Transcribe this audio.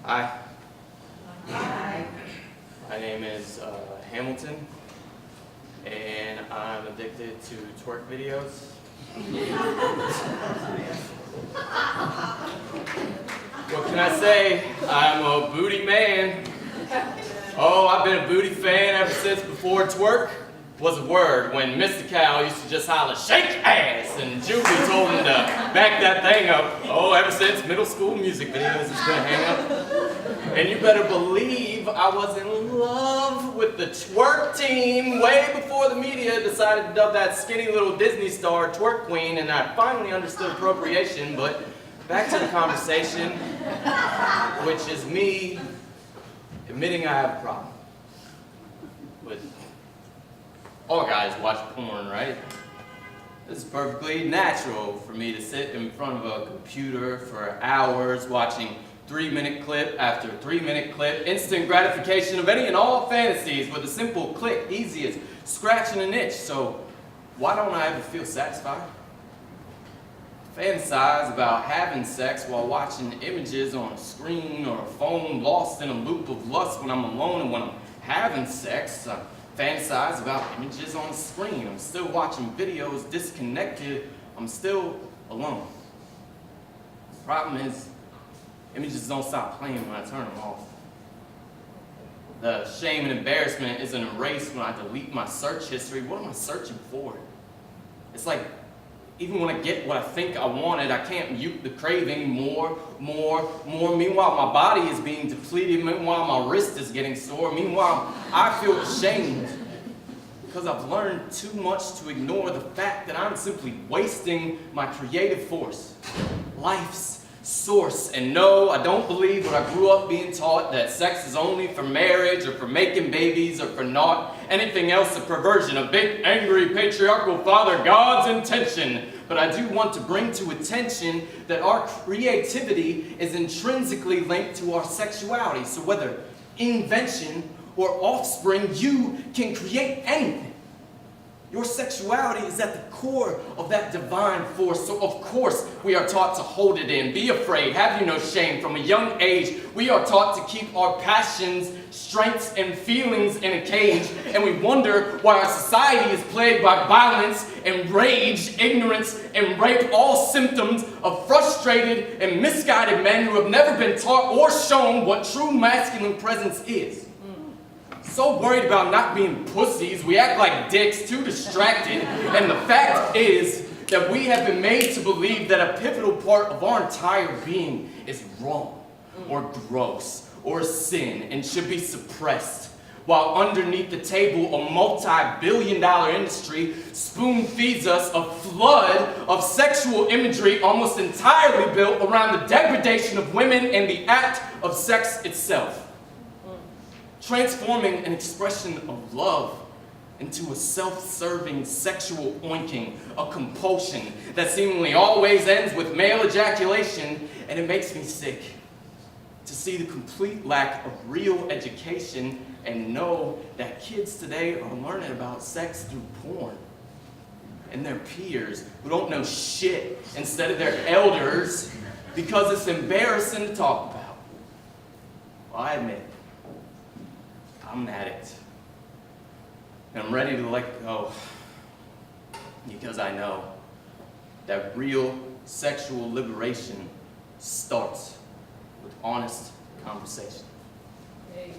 Hi. Hi. My name is Hamilton, and I'm addicted to twerk videos. What can I say? I'm a booty man. Oh, I've been a booty fan ever since before twerk was a word, when Mr. Cow used to just holler, "Shake ass!" and Julie told him to back that thing up. Oh, ever since middle school music videos, it's been a hang up. And you better believe I was in love with the twerk team way before the media decided to dub that skinny little Disney star twerk queen, and I finally understood appropriation. But back to the conversation, which is me admitting I have a problem with all guys watch porn, right? This is perfectly natural for me to sit in front of a computer for hours watching 3-minute clip after 3-minute clip, instant gratification of any and all fantasies with a simple click, easy as scratching an itch. So why don't I ever feel satisfied? Fantasize about having sex while watching images on a screen or a phone, lost in a loop of lust when I'm alone, and when I'm having sex, I fantasize about images on a screen. I'm still watching videos disconnected. I'm still alone. The problem is, images don't stop playing when I turn them off. The shame and embarrassment isn't erased when I delete my search history. What am I searching for? It's like, even when I get what I think I wanted, I can't mute the craving. More. Meanwhile, my body is being depleted. Meanwhile, my wrist is getting sore. Meanwhile, I feel ashamed because I've learned too much to ignore the fact that I'm simply wasting my creative force, life's source. And no, I don't believe what I grew up being taught, that sex is only for marriage or for making babies or for not anything else, a perversion, a big, angry, patriarchal father, God's intention. But I do want to bring to attention that our creativity is intrinsically linked to our sexuality. So whether invention or offspring, you can create anything. Your sexuality is at the core of that divine force, so of course we are taught to hold it in, be afraid, have you no shame. From a young age, we are taught to keep our passions, strengths, and feelings in a cage, and we wonder why our society is plagued by violence and rage, ignorance, and rape, all symptoms of frustrated and misguided men who have never been taught or shown what true masculine presence is. So worried about not being pussies, we act like dicks, too distracted, and the fact is that we have been made to believe that a pivotal part of our entire being is wrong, or gross, or a sin, and should be suppressed, while underneath the table a multi-billion-dollar industry spoon-feeds us a flood of sexual imagery almost entirely built around the degradation of women and the act of sex itself, transforming an expression of love into a self-serving sexual oinking, a compulsion that seemingly always ends with male ejaculation, and it makes me sick to see the complete lack of real education and know that kids today are learning about sex through porn and their peers who don't know shit instead of their elders because it's embarrassing to talk about. Well, I admit, I'm an addict, and I'm ready to let go because I know that real sexual liberation starts with honest conversation. Hey.